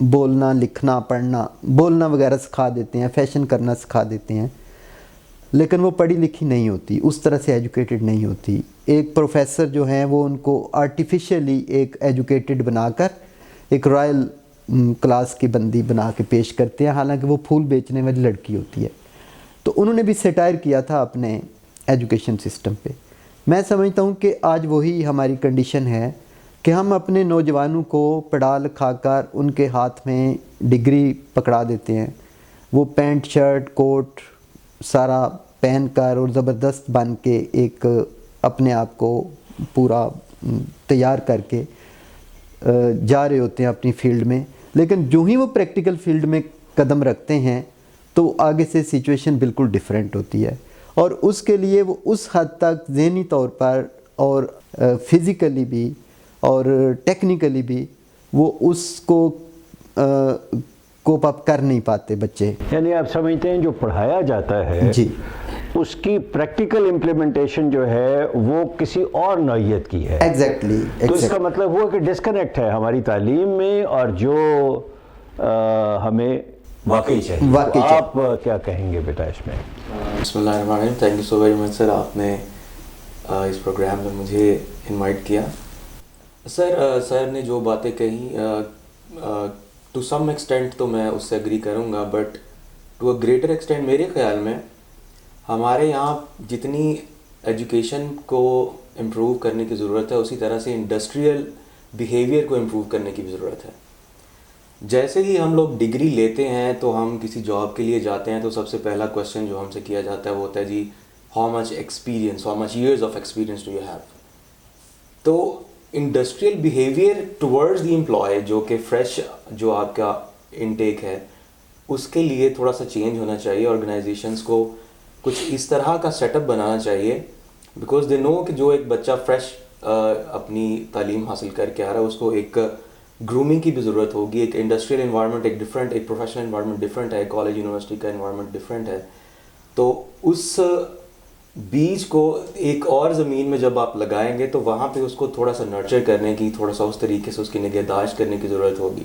بولنا لکھنا پڑھنا بولنا وغیرہ سکھا دیتے ہیں, فیشن کرنا سکھا دیتے ہیں, لیکن وہ پڑھی لکھی نہیں ہوتی, اس طرح سے ایجوکیٹڈ نہیں ہوتی. ایک پروفیسر جو ہیں وہ ان کو آرٹیفیشلی ایک ایجوکیٹڈ بنا کر ایک رائل کلاس کی بندی بنا کے پیش کرتے ہیں, حالانکہ وہ پھول بیچنے والی لڑکی ہوتی ہے. تو انہوں نے بھی سیٹائر کیا تھا اپنے ایجوکیشن سسٹم پہ. میں سمجھتا ہوں کہ آج وہی ہماری کنڈیشن ہے کہ ہم اپنے نوجوانوں کو پڑھا لکھا کر ان کے ہاتھ میں ڈگری پکڑا دیتے ہیں, وہ پینٹ شرٹ کوٹ سارا پہن کر اور زبردست بن کے ایک اپنے آپ کو پورا تیار کر کے جا رہے ہوتے ہیں اپنی فیلڈ میں, لیکن جو ہی وہ پریکٹیکل فیلڈ میں قدم رکھتے ہیں تو آگے سے سچویشن بالکل ڈیفرنٹ ہوتی ہے, اور اس کے لیے وہ اس حد تک ذہنی طور پر اور فزیکلی بھی اور ٹیکنیکلی بھی وہ اس کو کوپ اپ کر نہیں پاتے بچے. یعنی آپ سمجھتے ہیں جو پڑھایا جاتا ہے جی اس کی پریکٹیکل امپلیمنٹیشن جو ہے وہ کسی اور نوعیت کی ہے. ایگزیکٹلی. تو اس کا مطلب ہوا کہ ڈسکنیکٹ ہے ہماری تعلیم میں اور جو ہمیں واقعی چاہیے. آپ کیا کہیں گے بیٹا اس میں؟ بسم اللہ الرحمن الرحیم. Thank you so very much sir, آپ نے اس پروگرام میں مجھے انوائٹ کیا. سر نے جو باتیں کہیں ٹو سم ایکسٹینٹ تو میں اس سے اگری کروں گا, but to a greater extent میرے خیال میں ہمارے یہاں جتنی ایجوکیشن کو امپروو کرنے کی ضرورت ہے اسی طرح سے انڈسٹریل بیہیویئر کو امپروو کرنے کی بھی ضرورت ہے. جیسے ہی ہم لوگ ڈگری لیتے ہیں تو ہم کسی جاب کے لیے جاتے ہیں تو سب سے پہلا کویشچن جو ہم سے کیا جاتا ہے وہ ہوتا ہے جی how much experience, how much years of experience do you have. تو industrial behaviour towards the employee جو کہ فریش جو آپ کا انٹیک ہے اس کے لیے تھوڑا سا چینج ہونا چاہیے. آرگنائزیشنس کو کچھ اس طرح کا سیٹ اپ بنانا چاہیے بیکاز دے نو کہ جو ایک بچہ فریش اپنی تعلیم حاصل کر کے آ رہا ہے اس کو ایک گرومنگ کی بھی ضرورت ہوگی. ایک انڈسٹریل انوائرمنٹ ایک ڈفرینٹ, ایک پروفیشنل انوائرمنٹ ڈفرینٹ ہے, کالج یونیورسٹی کا انوائرمنٹ ڈفرینٹ ہے. تو اس بیج کو ایک اور زمین میں جب آپ لگائیں گے تو وہاں پہ اس کو تھوڑا سا نرچر کرنے کی, تھوڑا سا اس طریقے سے اس کی نگہداشت کرنے کی ضرورت ہوگی.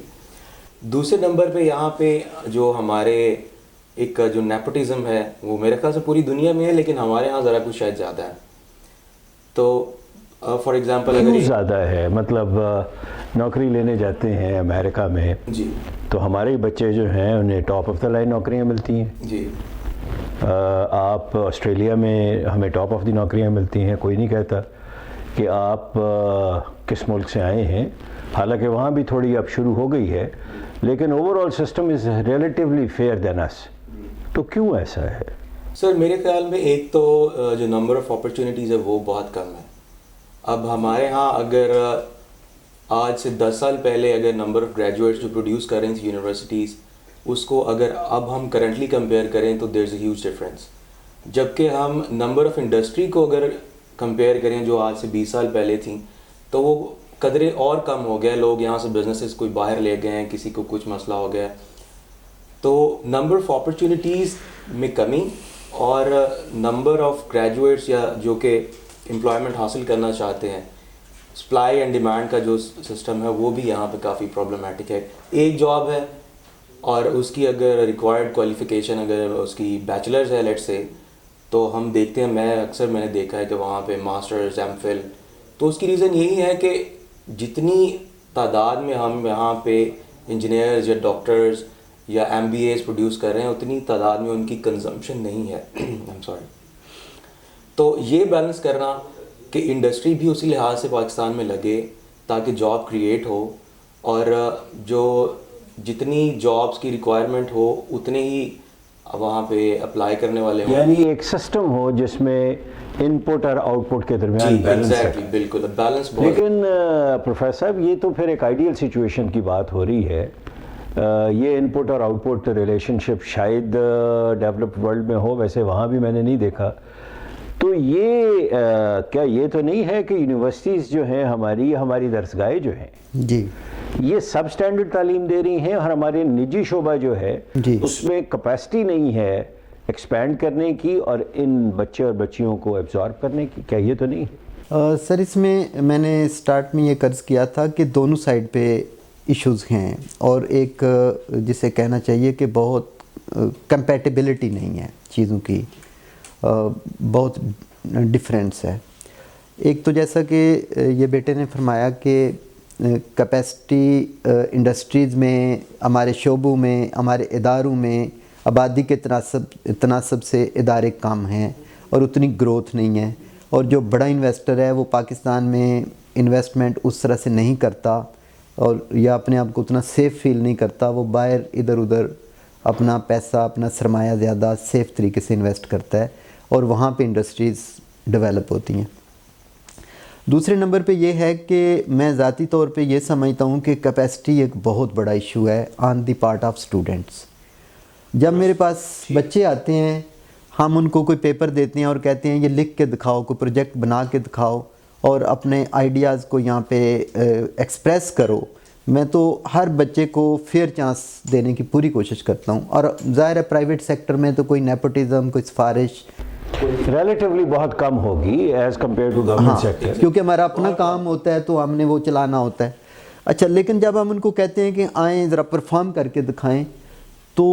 دوسرے نمبر پہ یہاں پہ جو ہمارے ایک جو نیپوٹزم ہے وہ میرے خیال سے پوری دنیا میں ہے لیکن ہمارے یہاں ذرا کچھ شاید زیادہ ہے. تو فار ایگزامپل اگر زیادہ ہے مطلب نوکری لینے جاتے ہیں امریکہ میں جی تو ہمارے بچے جو ہیں انہیں ٹاپ آف دا لائن نوکریاں ملتی ہیں. جی آپ آسٹریلیا میں ہمیں ٹاپ آف دی نوکریاں ملتی ہیں. کوئی نہیں کہتا کہ آپ کس ملک سے آئے ہیں, حالانکہ وہاں بھی تھوڑی اب شروع ہو گئی ہے لیکن overall system is relatively fair than us. تو کیوں ایسا ہے سر؟ میرے خیال میں ایک تو جو نمبر آف اپرچونیٹیز ہے وہ بہت کم ہے. اب ہمارے ہاں اگر آج سے 10 سال پہلے اگر نمبر آف گریجویٹس جو پروڈیوس کر رہی تھیں یونیورسٹیز اس کو اگر اب ہم کرنٹلی کمپیئر کریں تو دیر از اے ہیوج ڈفرینس. جبکہ ہم نمبر آف انڈسٹری کو اگر کمپیئر کریں جو آج سے 20 سال پہلے تھیں تو وہ قدرے اور کم ہو گئے. لوگ یہاں سے بزنسز کوئی باہر لے گئے ہیں, کسی کو کچھ مسئلہ ہو گیا. تو نمبر آف اپرچونیٹیز میں کمی اور نمبر آف گریجویٹس یا جو کہ امپلائمنٹ حاصل کرنا چاہتے ہیں, سپلائی اینڈ ڈیمانڈ کا جو سسٹم ہے وہ بھی یہاں پہ کافی پرابلمٹک ہے. ایک جاب ہے اور اس کی اگر ریکوائرڈ کوالیفیکیشن اگر اس کی بیچلرز ہے لیٹ سے, تو ہم دیکھتے ہیں, میں نے دیکھا ہے کہ وہاں پہ ماسٹرز ایم فل. تو اس کی ریزن یہی ہے کہ جتنی تعداد میں ہم یہاں پہ انجینئرز یا ڈاکٹرز یا ایم بی ایز پروڈیوس کر رہے ہیں اتنی تعداد میں ان کی کنزمپشن نہیں ہے. I'm sorry. تو یہ بیلنس کرنا کہ انڈسٹری بھی اسی لحاظ سے پاکستان میں لگے تاکہ جاب کریٹ ہو اور جو جتنی جابس کی ریکوائرمنٹ ہو اتنے ہی وہاں پہ اپلائی کرنے والے ہوں. یعنی ایک سسٹم ہو جس میں ان پٹ اور آؤٹ پٹ کے درمیان بیلنس ہے. بالکل بیلنس. لیکن پروفیسر صاحب یہ تو پھر ایک آئیڈیل سچویشن کی بات ہو رہی ہے. یہ ان پٹ اور آؤٹ پٹ ریلیشن شپ شاید ڈیولپڈ ورلڈ میں ہو, ویسے وہاں بھی میں نے نہیں دیکھا. تو یہ کیا یہ تو نہیں ہے کہ یونیورسٹیز جو ہیں ہماری درسگاہیں جو ہیں جی یہ سب سٹینڈرڈ تعلیم دے رہی ہیں اور ہمارے نجی شعبہ جو ہے جی اس میں کیپیسٹی نہیں ہے ایکسپینڈ کرنے کی اور ان بچے اور بچیوں کو ایبزارب کرنے کی؟ کیا یہ تو نہیں ہے؟ سر اس میں نے سٹارٹ میں یہ قرض کیا تھا کہ دونوں سائڈ پہ ایشوز ہیں اور ایک جسے کہنا چاہیے کہ بہت کمپیٹیبلٹی نہیں ہے چیزوں کی، بہت ڈفرینس ہے. ایک تو جیسا کہ یہ بیٹے نے فرمایا کہ کیپیسٹی انڈسٹریز میں، ہمارے شعبوں میں، ہمارے اداروں میں آبادی کے تناسب سے ادارے کم ہیں اور اتنی گروتھ نہیں ہے، اور جو بڑا انویسٹر ہے وہ پاکستان میں انویسٹمنٹ اس طرح سے نہیں کرتا اور یا اپنے آپ کو اتنا سیف فیل نہیں کرتا، وہ باہر ادھر ادھر اپنا پیسہ، اپنا سرمایہ زیادہ سیف طریقے سے انویسٹ کرتا ہے اور وہاں پہ انڈسٹریز ڈیولپ ہوتی ہیں. دوسرے نمبر پہ یہ ہے کہ میں ذاتی طور پہ یہ سمجھتا ہوں کہ کیپیسٹی ایک بہت بڑا ایشو ہے آن دی پارٹ آف اسٹوڈنٹس. جب میرے پاس بچے آتے ہیں، ہم ان کو کوئی پیپر دیتے ہیں اور کہتے ہیں یہ لکھ کے دکھاؤ، کوئی پروجیکٹ بنا کے دکھاؤ اور اپنے آئیڈیاز کو یہاں پہ ایکسپریس کرو. میں تو ہر بچے کو فیئر چانس دینے کی پوری کوشش کرتا ہوں، اور ظاہر ہے پرائیویٹ سیکٹر میں تو کوئی نیپوٹزم، کوئی سفارش ریلیٹیولی بہت کم ہوگی as compare to government sector, کیونکہ ہمارا اپنا کام ہوتا ہے تو ہم نے وہ چلانا ہوتا ہے. اچھا، لیکن جب ہم ان کو کہتے ہیں کہ آئیں ذرا پرفارم کر کے دکھائیں تو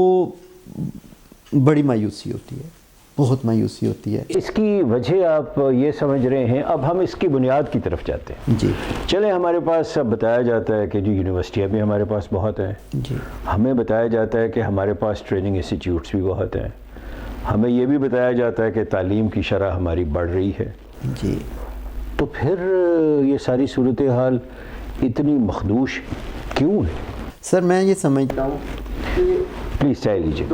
بڑی مایوسی ہوتی ہے، بہت مایوسی ہوتی ہے. اس کی وجہ آپ یہ سمجھ رہے ہیں. اب ہم اس کی بنیاد کی طرف جاتے ہیں. جی چلیں، ہمارے پاس بتایا جاتا ہے کہ جو یونیورسٹیاں بھی ہمارے پاس بہت ہیں، جی ہمیں بتایا جاتا ہے کہ ہمارے پاس ٹریننگ انسٹیٹیوٹس بھی بہت ہیں، ہمیں یہ بھی بتایا جاتا ہے کہ تعلیم کی شرح ہماری بڑھ رہی ہے. جی تو پھر یہ ساری صورتحال اتنی مخدوش کیوں ہے؟ سر میں یہ سمجھتا ہوں، پلیز چاہے لیجیے.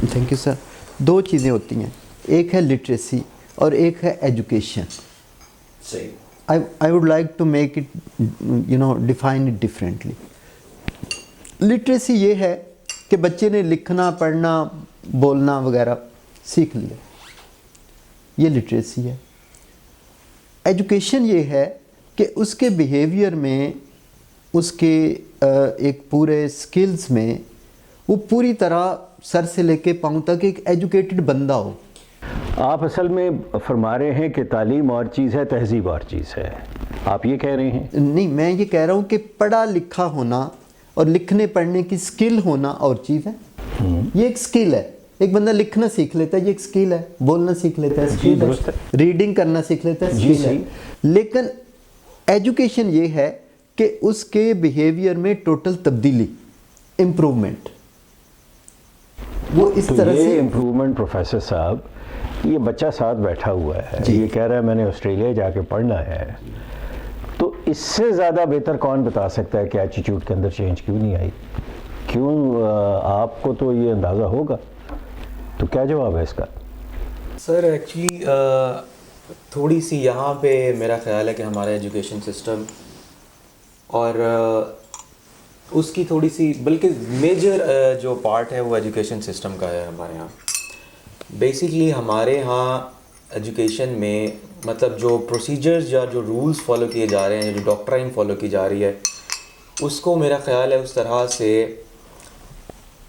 Thank you sir. دو چیزیں ہوتی ہیں، ایک ہے لٹریسی اور ایک ہے ایجوکیشن. صحیح. I would like to make it, define it differently. Literacy یہ ہے کہ بچے نے لکھنا، پڑھنا، بولنا وغیرہ سیکھ لیا، یہ لٹریسی ہے. ایجوکیشن یہ ہے کہ اس کے بیہیویئر میں، اس کے ایک پورے سکلز میں وہ پوری طرح سر سے لے کے پاؤں تک ایک ایجوکیٹڈ بندہ ہو. آپ اصل میں فرما رہے ہیں کہ تعلیم اور چیز ہے، تہذیب اور چیز ہے، آپ یہ کہہ رہے ہیں؟ نہیں، میں یہ کہہ رہا ہوں کہ پڑھا لکھا ہونا اور لکھنے پڑھنے کی سکل ہونا اور چیز ہے. یہ ایک سکل ہے. ایک بندہ لکھنا سیکھ لیتا ہے، یہ ایک سکل ہے. بولنا سیکھ لیتا ہے، سکل ہے. ریڈنگ کرنا سیکھ لیتا ہے، سکل ہے. لیکن ایجوکیشن یہ ہے کہ اس کے بیہیویئر میں ٹوٹل تبدیلی، امپروومنٹ. وہ اس طرح سے امپروومنٹ. پروفیسر صاحب، یہ بچہ ساتھ بیٹھا ہوا ہے، یہ کہہ رہا ہے میں نے آسٹریلیا جا کے پڑھنا ہے، تو اس سے زیادہ بہتر کون بتا سکتا ہے کہ ایٹیٹیوڈ کے اندر چینج کیوں نہیں آئی؟ کیوں؟ آپ کو تو یہ اندازہ ہوگا، تو کیا جواب ہے اس کا؟ سر ایکچولی تھوڑی سی یہاں پہ میرا خیال ہے کہ ہمارا ایجوکیشن سسٹم اور اس کی تھوڑی سی، بلکہ میجر جو پارٹ ہے وہ ایجوکیشن سسٹم کا ہے ہمارے یہاں. بیسیکلی ہمارے ہاں ایجوکیشن میں مطلب جو پروسیجرز یا جو رولز فالو کیے جا رہے ہیں، جو ڈاکٹرائن فالو کی جا رہی ہے، اس کو میرا خیال ہے اس طرح سے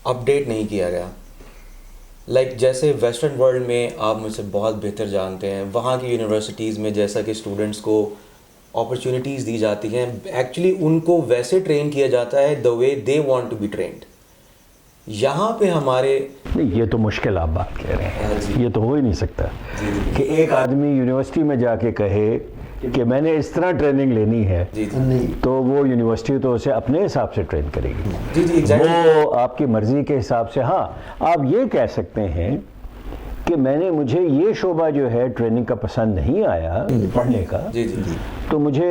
اپڈیٹ نہیں کیا گیا. لائک جیسے ویسٹرن ورلڈ میں آپ مجھ سے بہت بہتر جانتے ہیں، وہاں کی یونیورسٹیز میں جیسا کہ اسٹوڈنٹس کو اپرچونیٹیز دی جاتی ہیں، ایکچولی ان کو ویسے ٹرین کیا جاتا ہے the way they want to be trained. یہاں پہ ہمارے یہ تو مشکل آپ بات کہہ رہے ہیں، یہ تو ہو ہی نہیں سکتا کہ ایک آدمی یونیورسٹی میں جا کے کہے کہ میں نے اس طرح ٹریننگ لینی ہے، تو وہ یونیورسٹی تو اسے اپنے حساب سے ٹرین کرے گی. وہ آپ کی مرضی کے حساب سے. ہاں، آپ یہ کہہ سکتے ہیں کہ مجھے یہ شعبہ جو ہے ٹریننگ کا پسند نہیں آیا پڑھنے کا، تو مجھے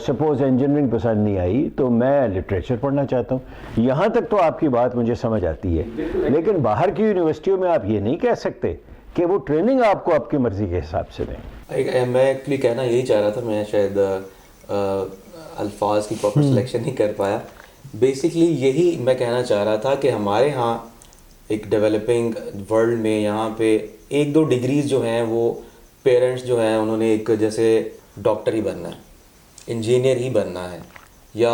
سپوز انجینئرنگ پسند نہیں آئی تو میں لٹریچر پڑھنا چاہتا ہوں. یہاں تک تو آپ کی بات مجھے سمجھ آتی ہے، لیکن باہر کی یونیورسٹیوں میں آپ یہ نہیں کہہ سکتے کہ وہ ٹریننگ آپ کو آپ کی مرضی کے حساب سے دیں. میں ایکچولی کہنا یہی چاہ رہا تھا، میں شاید الفاظ کی پراپر سلیکشن نہیں کر پایا. بیسکلی یہی میں کہنا چاہ رہا تھا کہ ہمارے ہاں ایک ڈیولپنگ ورلڈ میں یہاں پہ ایک دو ڈگریز جو ہیں وہ پیرنٹس جو ہیں انہوں نے ایک جیسے ڈاکٹر ہی بننا ہے، انجینئر ہی بننا ہے، یا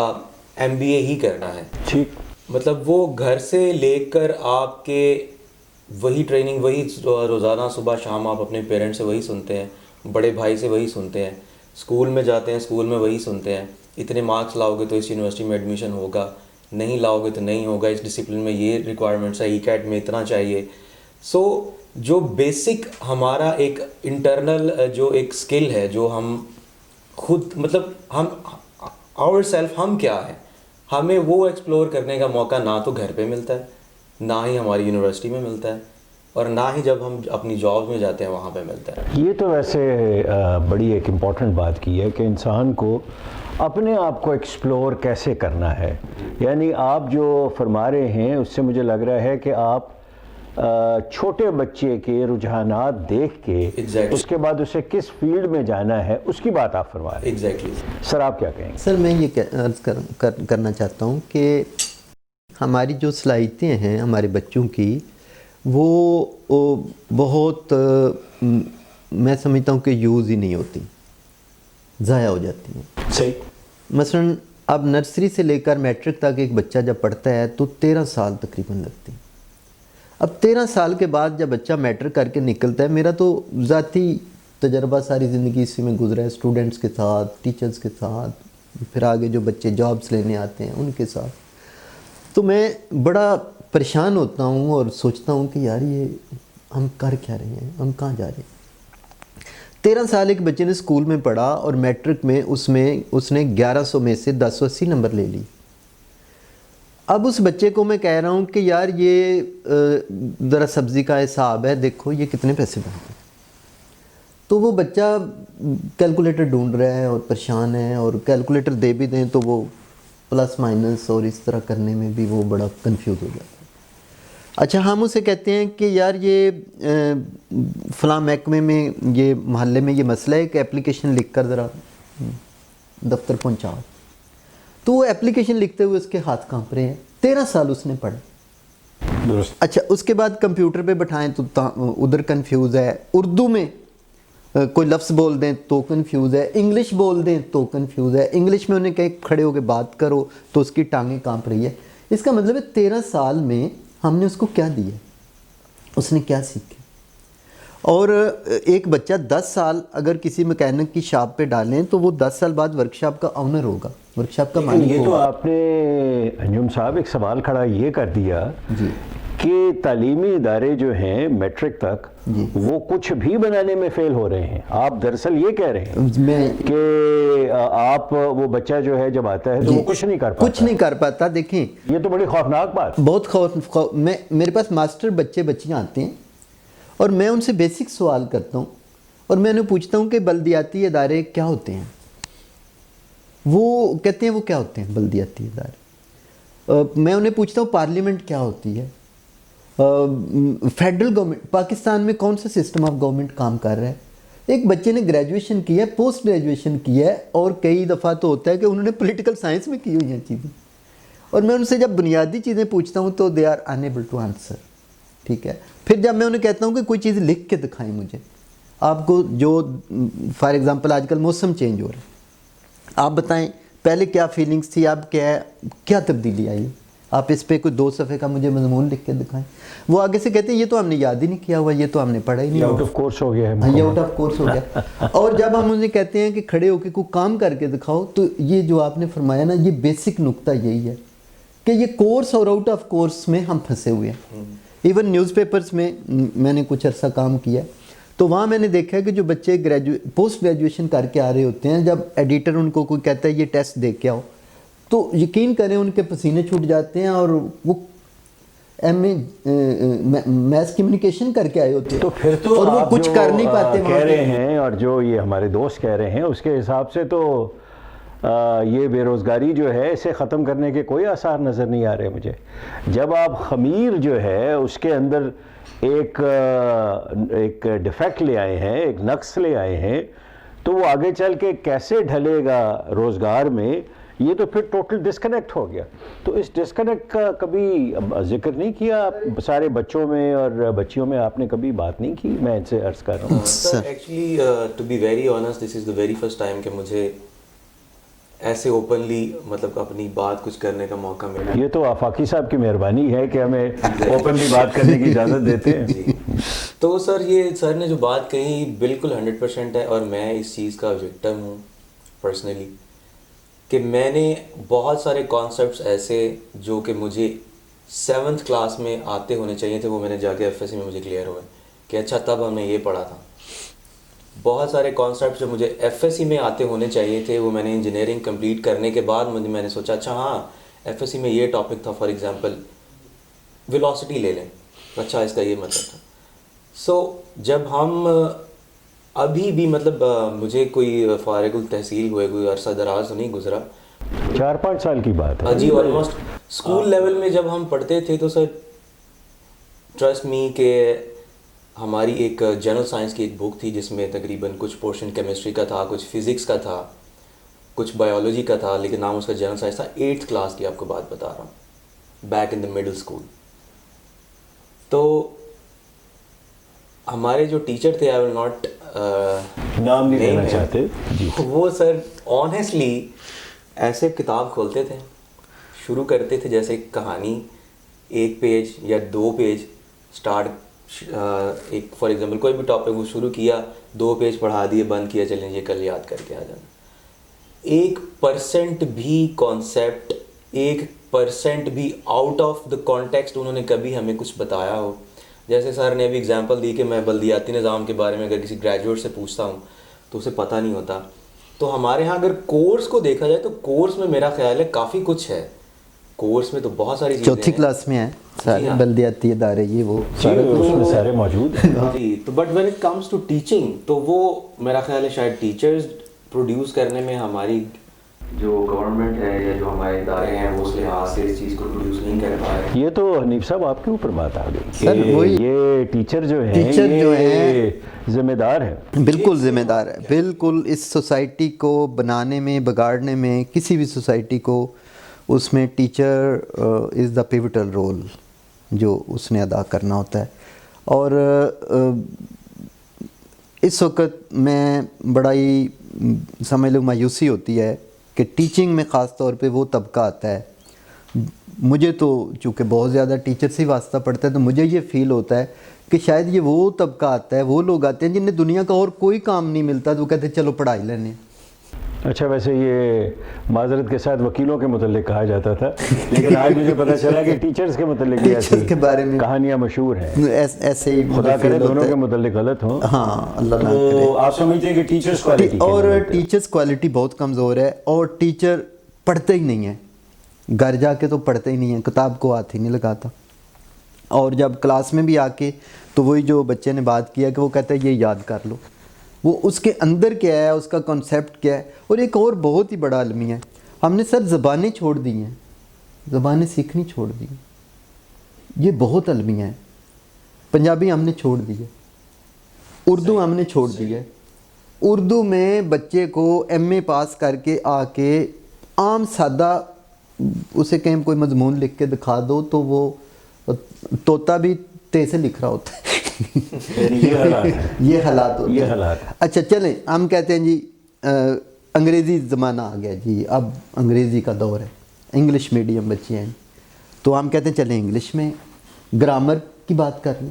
MBA ہی کرنا ہے. ٹھیک. مطلب وہ گھر سے لے کر آپ کے وہی ٹریننگ، وہی روزانہ صبح شام آپ اپنے پیرنٹس سے وہی سنتے ہیں، بڑے بھائی سے وہی سنتے ہیں، اسکول میں جاتے ہیں اسکول میں وہی سنتے ہیں. اتنے مارکس لاؤ گے تو اس یونیورسٹی میں ایڈمیشن ہوگا, نہیں لاؤ گے تو نہیں ہوگا, اس ڈسپلن میں یہ ریکوائرمنٹس ہے, ای کیٹ میں اتنا چاہیے. سو جو بیسک ہمارا ایک انٹرنل جو ایک اسکل ہے, جو ہم خود مطلب ہم آور سیلف ہم کیا ہے, ہمیں وہ ایکسپلور کرنے کا موقع نہ تو گھر پہ ملتا ہے, نہ ہی ہماری یونیورسٹی میں ملتا ہے, اور نہ ہی جب ہم اپنی جاب میں جاتے ہیں وہاں پہ ملتا ہے. یہ تو ویسے بڑی ایک امپورٹنٹ بات کی ہے کہ انسان کو اپنے آپ کو ایکسپلور کیسے کرنا ہے. یعنی آپ جو فرما رہے ہیں اس سے مجھے لگ رہا ہے کہ آپ چھوٹے بچے کے رجحانات دیکھ کے اس کے بعد اسے کس فیلڈ میں جانا ہے اس کی بات آپ فرما رہے ہیں. ایگزیکٹلی. سر آپ کیا کہیں گے؟ سر میں یہ عرض کرنا چاہتا ہوں کہ ہماری جو صلاحیتیں ہیں ہمارے بچوں کی, وہ بہت میں سمجھتا ہوں کہ یوز ہی نہیں ہوتی, ضائع ہو جاتی ہیں. صحیح. مثلاً اب نرسری سے لے کر میٹرک تک ایک بچہ جب پڑھتا ہے تو 13 سال تقریباً لگتے ہیں. اب 13 سال کے بعد جب بچہ میٹرک کر کے نکلتا ہے, میرا تو ذاتی تجربہ ساری زندگی اسی میں گزرا ہے, اسٹوڈنٹس کے ساتھ, ٹیچرز کے ساتھ, پھر آگے جو بچے جابس لینے آتے ہیں ان کے ساتھ, تو میں بڑا پریشان ہوتا ہوں اور سوچتا ہوں کہ یار یہ ہم کر کیا رہے ہیں, ہم کہاں جا رہے ہیں. 13 سال ایک بچے نے اسکول میں پڑھا اور میٹرک میں اس نے 1100 میں سے 1080 نمبر لے لی. اب اس بچے کو میں کہہ رہا ہوں کہ یار یہ ذرا سبزی کا حساب ہے, دیکھو یہ کتنے پیسے بنتے ہیں. تو وہ بچہ کیلکولیٹر ڈھونڈ رہا ہے اور پریشان ہے, اور کیلکولیٹر دے بھی دیں تو وہ پلس مائنس اور اس طرح کرنے میں بھی وہ بڑا کنفیوز ہو جاتا ہے. اچھا, ہم اسے کہتے ہیں کہ یار یہ فلاں محکمے میں, یہ محلے میں یہ مسئلہ ہے کہ اپلیکیشن لکھ کر ذرا دفتر پہنچاؤ. تو وہ اپلیکیشن لکھتے ہوئے اس کے ہاتھ کانپ رہے ہیں. 13 سال اس نے پڑھا. اچھا, اس کے بعد کمپیوٹر پہ بٹھائیں تو ادھر کنفیوز ہے, اردو میں کوئی لفظ بول دیں تو کنفیوز ہے, انگلش بول دیں تو کنفیوز ہے, انگلش میں انہیں کہیں کھڑے ہو کے بات کرو تو اس کی ٹانگیں کانپ رہی ہے. اس کا مطلب ہے 13 سال میں ہم نے اس کو کیا دیا, اس نے کیا سیکھا. اور ایک بچہ 10 سال اگر کسی میکینک کی شاپ پہ ڈالیں تو وہ 10 سال بعد ورکشاپ کا آنر ہوگا, ورکشاپ کا مالک ہوگا. یہ تو آپ نے انجم صاحب ایک سوال کھڑا یہ کر دیا جی کہ تعلیمی ادارے جو ہیں میٹرک تک وہ کچھ بھی بنانے میں فیل ہو رہے ہیں. آپ دراصل یہ کہہ رہے ہیں کہ آپ وہ بچہ جو ہے جب آتا ہے تو وہ کچھ نہیں کر پاتا. کچھ نہیں کر پاتا. دیکھیں یہ تو بڑی خوفناک بات. بہت میرے پاس ماسٹر بچیاں آتے ہیں اور میں ان سے بیسک سوال کرتا ہوں اور میں انہیں پوچھتا ہوں کہ بلدیاتی ادارے کیا ہوتے ہیں. وہ کہتے ہیں وہ کیا ہوتے ہیں بلدیاتی ادارے. میں انہیں پوچھتا ہوں پارلیمنٹ کیا ہوتی ہے, فیڈرل گورنمنٹ پاکستان میں کون سا سسٹم آف گورنمنٹ کام کر رہا ہے. ایک بچے نے گریجویشن کی ہے, پوسٹ گریجویشن کی ہے, اور کئی دفعہ تو ہوتا ہے کہ انہوں نے پولیٹیکل سائنس میں کی ہوئی ہیں چیزیں, اور میں ان سے جب بنیادی چیزیں پوچھتا ہوں تو they are unable to answer. ٹھیک ہے, پھر جب میں انہیں کہتا ہوں کہ کوئی چیز لکھ کے دکھائیں مجھے, آپ کو جو فار ایگزامپل آج کل موسم چینج ہو رہا ہے, آپ بتائیں پہلے کیا فیلنگس تھی, اب کیا تبدیلی آئی, آپ اس پہ کوئی 2 صفحے کا مجھے مضمون لکھ کے دکھائیں. وہ آگے سے کہتے ہیں یہ تو ہم نے یاد ہی نہیں کیا ہوا, یہ تو ہم نے پڑھا ہی نہیں, آؤٹ آف کورس ہو گیا ہے. ہاں, یہ آؤٹ آف کورس ہو گیا. اور جب ہم انہیں کہتے ہیں کہ کھڑے ہو کے کوئی کام کر کے دکھاؤ, تو یہ جو آپ نے فرمایا نا, یہ بیسک نقطہ یہی ہے کہ یہ کورس اور آؤٹ آف کورس میں ہم پھنسے ہوئے ہیں. ایون نیوز پیپرز میں نے کچھ عرصہ کام کیا, تو وہاں میں نے دیکھا ہے کہ جو بچے پوسٹ گریجویشن کر کے آ رہے ہوتے ہیں, جب ایڈیٹر ان کو کوئی کہتا ہے یہ ٹیسٹ دے کے آؤ, تو یقین کریں ان کے پسینے چھوٹ جاتے ہیں, اور وہ ایم اے میس کمیونیکیشن کر کے آئے ہوتے ہیں, تو پھر تو اور وہ کچھ کر نہیں پاتے کہہ رہے ہیں, اور جو یہ ہمارے دوست کہہ رہے ہیں اس کے حساب سے تو یہ بے روزگاری جو ہے اسے ختم کرنے کے کوئی آثار نظر نہیں آ رہے مجھے. جب آپ خمیر جو ہے اس کے اندر ایک ڈیفیکٹ لے آئے ہیں, ایک نقص لے آئے ہیں, تو وہ آگے چل کے کیسے ڈھلے گا روزگار میں, یہ تو پھر ٹوٹل ڈسکنیکٹ ہو گیا. تو اس ڈسکنیکٹ کا کبھی ذکر نہیں کیا سارے بچوں میں اور بچیوں میں, آپ نے کبھی بات نہیں کی؟ میں ان سے عرض کر رہا ہوں. Sir actually to be very honest, this is the very first time کہ مجھے ایسے اوپنلی مطلب اپنی بات کچھ کرنے کا موقع ملا. یہ تو آفاقی صاحب کی مہربانی ہے کہ ہمیں اوپنلی بات کرنے کی اجازت دیتے ہیں. جی, تو سر یہ سر نے جو بات کہی بالکل 100% ہے, اور میں اس چیز کا وکٹم ہوں پرسنلی. کہ میں نے بہت سارے کانسیپٹس ایسے جو کہ مجھے 7th کلاس میں آتے ہونے چاہیے تھے، وہ میں نے جا کے FSC میں مجھے کلیئر ہوئے کہ اچھا تب ہم نے یہ پڑھا تھا. بہت سارے کانسیپٹس جو مجھے FSC میں آتے ہونے چاہیے تھے وہ میں نے انجینئرنگ کمپلیٹ کرنے کے بعد میں نے سوچا اچھا ہاں FSC میں یہ ٹاپک تھا، فار ایگزامپل ویلوسٹی لے لیں، اچھا اس کا یہ مطلب تھا. سو جب ہم ابھی بھی مطلب مجھے کوئی فارغ التحصیل ہوئے کوئی عرصہ دراز نہیں گزرا، 4-5 سال کی بات ہے جی آلموسٹ. اسکول لیول میں جب ہم پڑھتے تھے تو سر ٹرسٹ می کہ ہماری ایک جنرل سائنس کی ایک بک تھی جس میں تقریباً کچھ پورشن کیمسٹری کا تھا، کچھ فزکس کا تھا، کچھ بایولوجی کا تھا، لیکن نام اس کا جنرل سائنس تھا. 8th کلاس کی آپ کو بات بتا رہا ہوں، back in the middle school. تو ہمارے جو ٹیچر تھے، آئی ول ناٹ نام نہیں لینا چاہتے جی، وہ سر آنیسٹلی ایسے کتاب کھولتے تھے، شروع کرتے تھے جیسے کہانی 1 پیج یا 2 پیج اسٹارٹ، ایک فار ایگزامپل کوئی بھی ٹاپک وہ شروع کیا، 2 پیج پڑھا دیے، بند کیا، چلیں یہ کل یاد کر کے آ جانا. 1% بھی کانسیپٹ، 1% بھی آؤٹ آف دا کانٹیکسٹ انہوں نے کبھی ہمیں کچھ بتایا ہو. جیسے سر نے ابھی اگزامپل دی کہ میں بلدیاتی نظام کے بارے میں اگر کسی گریجویٹ سے پوچھتا ہوں تو اسے پتہ نہیں ہوتا. تو ہمارے ہاں اگر کورس کو دیکھا جائے تو کورس میں میرا خیال ہے کافی کچھ ہے. کورس میں تو بہت ساری چیزیں 4تھی کلاس میں ہیں سارے بلدیاتی ادارے، یہ وہ سارے موجود ہیں جی. تو but when it comes to teaching تو وہ میرا خیال ہے شاید ٹیچرز پروڈیوس کرنے میں ہماری جو گورنمنٹ ہے یا جو ہمارے ادارے ہیں وہ اس لحاظ سے اس چیز کو پروڈیوس نہیں کر پا رہے. یہ تو حنیف صاحب آپ کے اوپر بات آ گئی سر، وہی یہ ٹیچر جو ہیں یہ ذمہ دار ہیں، بالکل ذمہ دار ہے، بالکل اس سوسائٹی کو بنانے میں، بگاڑنے میں، کسی بھی سوسائٹی کو، اس میں teacher is the pivotal role جو اس نے ادا کرنا ہوتا ہے. اور اس وقت میں بڑا ہی سمجھ لو مایوسی ہوتی ہے کہ ٹیچنگ میں خاص طور پہ وہ طبقہ آتا ہے. مجھے تو چونکہ بہت زیادہ ٹیچر سے واسطہ پڑتا ہے تو مجھے یہ فیل ہوتا ہے کہ شاید یہ وہ طبقہ آتا ہے، وہ لوگ آتے ہیں جنہیں دنیا کا اور کوئی کام نہیں ملتا تو وہ کہتے ہیں چلو پڑھائی لینے. اچھا ویسے یہ معذرت کے ساتھ وکیلوں کے متعلق کہا جاتا تھا، لیکن آج مجھے پتہ چلا کہ ٹیچرز کے متعلق بھی ایسی کے بارے میں کہانیاں مشہور ہیں. ایسے ہی خدا کرے دونوں کے متعلق غلط ہوں. ہاں اللہ نہ کرے. تو آپ سمجھتے ہیں کہ ٹیچرز کوالٹی اور ٹیچرز کوالٹی بہت کمزور ہے، اور ٹیچر پڑھتے ہی نہیں ہیں، گھر جا کے تو پڑھتے ہی نہیں ہیں، کتاب کو ہاتھ ہی نہیں لگاتا. اور جب کلاس میں بھی آ کے تو وہی جو بچے نے بات کیا کہ وہ کہتا ہے یہ یاد کر لو، وہ اس کے اندر کیا ہے، اس کا کنسیپٹ کیا ہے. اور ایک اور بہت ہی بڑا المیہ ہے، ہم نے سر زبانیں چھوڑ دی ہیں، زبانیں سیکھنی چھوڑ دی ہیں. یہ بہت المیہ ہے. پنجابی ہم نے چھوڑ دی ہے، اردو ہم نے چھوڑ دی ہے. اردو میں بچے کو MA پاس کر کے آ کے عام سادہ اسے کہیں کوئی مضمون لکھ کے دکھا دو تو وہ طوطا بھی تے سے لکھ رہا ہوتا ہے. یہ حالات ہوتے ہیں. اچھا چلیں، ہم کہتے ہیں جی انگریزی زمانہ آ گیا جی، اب انگریزی کا دور ہے، انگلش میڈیم بچے ہیں تو ہم کہتے ہیں چلیں انگلش میں گرامر کی بات کر لیں.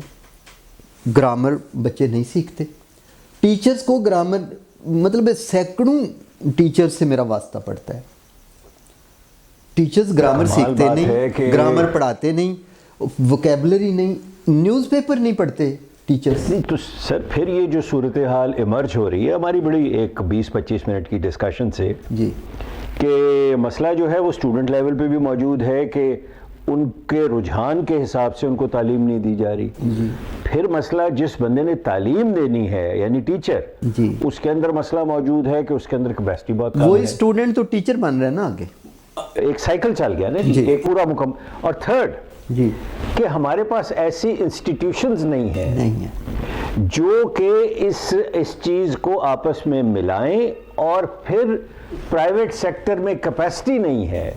گرامر بچے نہیں سیکھتے. ٹیچرز کو گرامر مطلب سینکڑوں ٹیچر سے میرا واسطہ پڑتا ہے. ٹیچرز گرامر سیکھتے نہیں، گرامر پڑھاتے نہیں، ووکیبلری نہیں، نیوز پیپر نہیں پڑھتے ٹیچرز. نہیں تو سر پھر یہ جو صورتحال ایمرج ہو رہی ہے ہماری بڑی ایک 20-25 منٹ کی ڈسکشن سے جی، کہ مسئلہ جو ہے وہ اسٹوڈنٹ لیول پہ بھی موجود ہے کہ ان کے رجحان کے حساب سے ان کو تعلیم نہیں دی جا رہی. پھر مسئلہ جس بندے نے تعلیم دینی ہے یعنی ٹیچر، اس کے اندر مسئلہ موجود ہے کہ اس کے اندر کیپیسٹی بہت کم ہے. وہی اسٹوڈنٹ تو ٹیچر بن رہا ہے نا آگے. ایک سائیکل چل گیا نا جی، ایک پورا مکمل. اور تھرڈ جی کہ ہمارے پاس ایسی انسٹیٹیوشنز نہیں ہیں جو کہ اس چیز کو آپس میں ملائیں، اور پھر پرائیویٹ سیکٹر میں کیپیسٹی نہیں ہے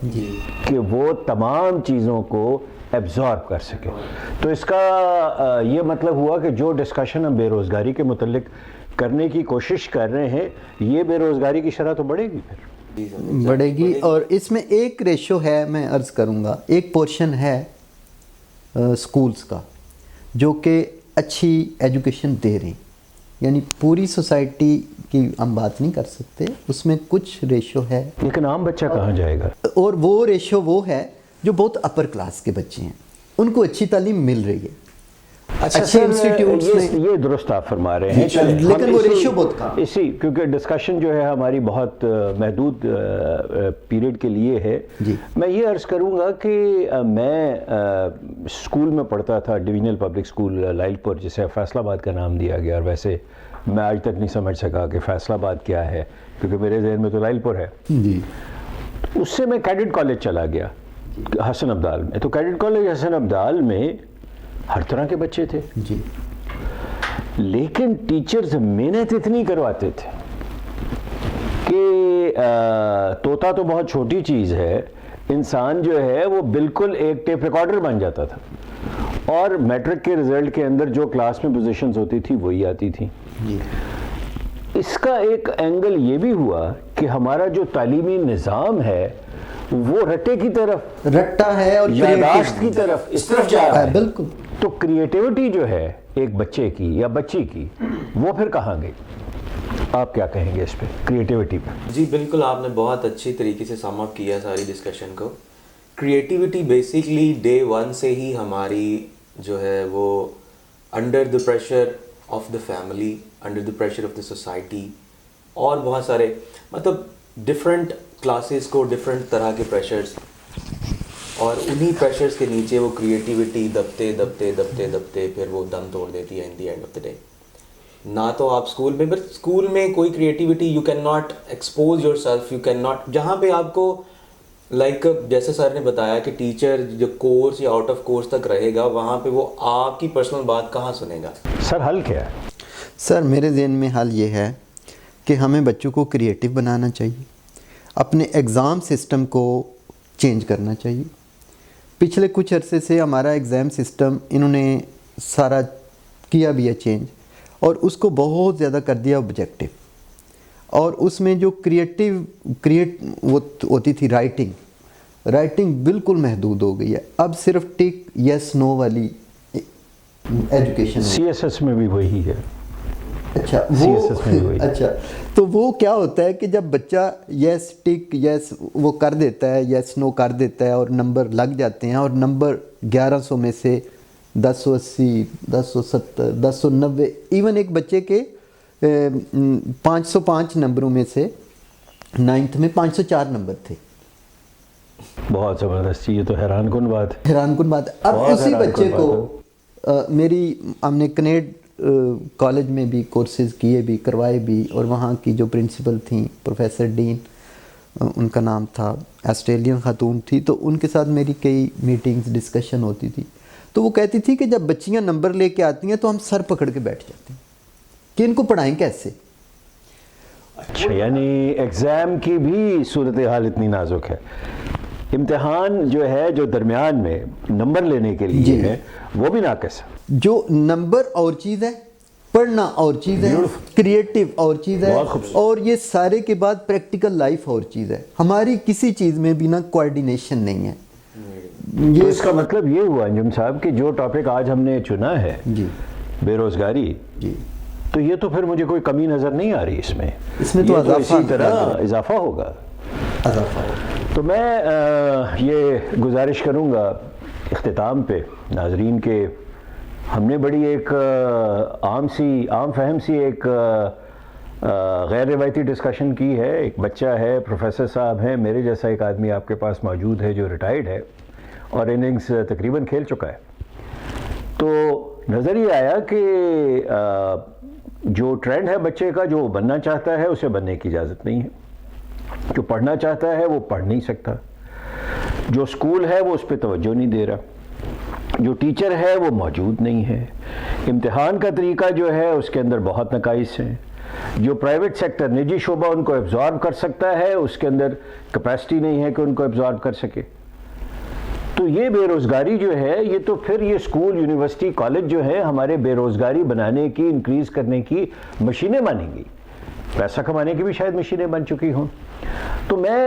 کہ وہ تمام چیزوں کو ایبزارب کر سکے. تو اس کا یہ مطلب ہوا کہ جو ڈسکشن ہم بے روزگاری کے متعلق کرنے کی کوشش کر رہے ہیں، یہ بے روزگاری کی شرح تو بڑھے گی، پھر بڑھے گی. اور اس میں ایک ریشو ہے، میں عرض کروں گا، ایک پورشن ہے سکولز کا جو کہ اچھی ایجوکیشن دے رہے ہیں، یعنی پوری سوسائٹی کی ہم بات نہیں کر سکتے, اس میں کچھ ریشو ہے. لیکن عام بچہ کہاں جائے گا؟ اور وہ ریشو وہ ہے جو بہت اپر کلاس کے بچے ہیں, ان کو اچھی تعلیم مل رہی ہے. اچھا یہ درست آپ فرما رہے ہیں, لیکن وہ ریشو بہت کم. اسی کیونکہ ڈسکشن جو ہے ہماری بہت محدود پیریڈ کے لیے ہے. میں یہ عرض کروں گا کہ میں اسکول میں پڑھتا تھا, ڈویژنل پبلک اسکول لائل پور, جسے فیصل آباد کا نام دیا گیا, اور ویسے میں آج تک نہیں سمجھ سکا کہ فیصل آباد کیا ہے, کیونکہ میرے ذہن میں تو لائل پور ہے. اس سے میں کیڈٹ کالج چلا گیا حسن ابدال میں. تو کیڈٹ کالج حسن ابدال میں ہر طرح کے بچے تھے, لیکن ٹیچرز محنت اتنی کرواتے تھے کہ طوطا تو بہت چھوٹی چیز ہے, انسان جو ہے وہ بالکل ایک ٹیپ ریکارڈر بن جاتا تھا, اور میٹرک کے رزلٹ کے اندر جو کلاس میں پوزیشنز ہوتی تھی وہی آتی تھی. اس کا ایک اینگل یہ بھی ہوا کہ ہمارا جو تعلیمی نظام ہے وہ رٹے کی طرف, رٹا ہے اور یاداشت کی طرف, اس طرف جا رہا ہے. بالکل. تو کریٹیوٹی جو ہے ایک بچے کی یا بچی کی, وہ پھر کہاں گئی؟ آپ کیا کہیں گے اس پہ, کریٹیوٹی پہ؟ جی بالکل, آپ نے بہت اچھی طریقے سے سم اپ کیا ساری ڈسکشن کو. کریٹیوٹی بیسکلی ڈے ون سے ہی ہماری جو ہے وہ under the pressure of the family, under the pressure of the society, اور بہت سارے مطلب ڈفرینٹ کلاسز کو ڈفرینٹ طرح کے پریشرز, اور انہی پریشرز کے نیچے وہ کریٹیوٹی دبتے دبتے دبتے دبتے پھر وہ دم توڑ دیتی ہے in the end of the day. نہ تو آپ اسکول میں, بٹ اسکول میں کوئی creativity you can not expose yourself, you can not, جہاں پہ آپ کو لائک جیسے سر نے بتایا کہ ٹیچر جو کورس یا آؤٹ آف کورس تک رہے گا, وہاں پہ وہ آپ کی پرسنل بات کہاں سنے گا؟ سر حل کیا ہے؟ سر میرے ذہن میں حل یہ ہے کہ ہمیں بچوں کو کریٹیو بنانا چاہیے, اپنے ایگزام سسٹم کو چینج کرنا چاہیے. پچھلے کچھ عرصے سے ہمارا ایگزام سسٹم انہوں نے سارا کیا بھی ہے چینج, اور اس کو بہت زیادہ کر دیا آبجیکٹو, اور اس میں جو وہ ہوتی تھی رائٹنگ بالکل محدود ہو گئی ہے. اب صرف ٹک یس نو والی ایجوکیشن. سی ایس ایس میں بھی وہی ہے. اچھا تو وہ کیا ہوتا ہے کہ جب بچہ یس ٹک یس وہ کر دیتا ہے, یس نو کر دیتا ہے, اور نمبر لگ جاتے ہیں, اور نمبر 1100 میں سے 1080 1070 1090, ایون ایک بچے کے 505 نمبروں میں سے 9th میں 504 نمبر تھے. بہت زبردست, یہ تو حیران کن بات ہے. حیران کن بات ہے. اب اسی بچے کو ہم نے کنیڈ کالج میں بھی کورسز کیے بھی, کروائے بھی, اور وہاں کی جو پرنسپل تھیں پروفیسر ڈین ان کا نام تھا, آسٹریلین خاتون تھی, تو ان کے ساتھ میری کئی میٹنگز ڈسکشن ہوتی تھی. تو وہ کہتی تھی کہ جب بچیاں نمبر لے کے آتی ہیں تو ہم سر پکڑ کے بیٹھ جاتے ہیں کہ ان کو پڑھائیں کیسے. اچھا, یعنی ایگزام کی بھی صورتحال اتنی نازک ہے. امتحان جو ہے جو درمیان میں نمبر لینے کے لیے ہے وہ بھی ناقص ہے. جو نمبر اور چیز ہے, پڑھنا اور چیز ہے, کریٹیو اور چیز ہے, اور یہ سارے کے بعد پریکٹیکل لائف اور چیز ہے. ہماری کسی چیز میں بھی نا کوآرڈینیشن نہیں ہے. تو اس کا مطلب یہ ہوا انجم صاحب کہ جو ٹاپک آج ہم نے چنا ہے بے روزگاری, تو یہ تو پھر مجھے کوئی کمی نظر نہیں آ رہی اس میں تو اسی طرح اضافہ ہوگا. تو میں یہ گزارش کروں گا اختتام پہ ناظرین کے, ہم نے بڑی ایک عام فہم سی ایک غیر روایتی ڈسکشن کی ہے. ایک بچہ ہے, پروفیسر صاحب ہیں, میرے جیسا ایک آدمی آپ کے پاس موجود ہے جو ریٹائرڈ ہے اور اننگز تقریباً کھیل چکا ہے. تو نظر یہ آیا کہ جو ٹرینڈ ہے بچے کا, جو بننا چاہتا ہے اسے بننے کی اجازت نہیں ہے, جو پڑھنا چاہتا ہے وہ پڑھ نہیں سکتا, جو اسکول ہے وہ اس پہ توجہ نہیں دے رہا, جو ٹیچر ہے وہ موجود نہیں ہے, امتحان کا طریقہ جو ہے اس کے اندر بہت نقائص ہیں, جو پرائیویٹ سیکٹر نجی شعبہ ان کو ایبزارب کر سکتا ہے اس کے اندر کیپیسٹی نہیں ہے کہ ان کو ایبزارب کر سکے. تو یہ بے روزگاری جو ہے یہ تو پھر یہ اسکول یونیورسٹی کالج جو ہے ہمارے بے روزگاری بنانے کی, انکریز کرنے کی مشینیں مانیں گی. پیسہ کمانے کی بھی شاید مشینیں بن چکی ہوں. تو میں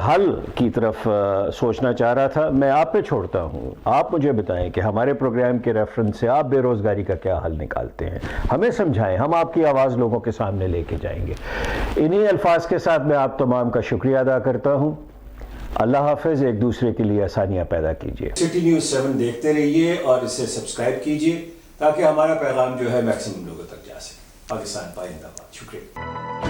حل کی طرف سوچنا چاہ رہا تھا. میں آپ پہ چھوڑتا ہوں, آپ مجھے بتائیں کہ ہمارے پروگرام کے ریفرنس سے آپ بے روزگاری کا کیا حل نکالتے ہیں, ہمیں سمجھائیں, ہم آپ کی آواز لوگوں کے سامنے لے کے جائیں گے. انہی الفاظ کے ساتھ میں آپ تمام کا شکریہ ادا کرتا ہوں. اللہ حافظ. ایک دوسرے کے لیے آسانیاں پیدا کیجیے. سٹی نیوز 7 دیکھتے رہیے اور اسے سبسکرائب کیجیے تاکہ ہمارا پیغام جو ہے میکسیمم لوگوں تک جا سکے. پاکستان پائندہ باد. شکریہ.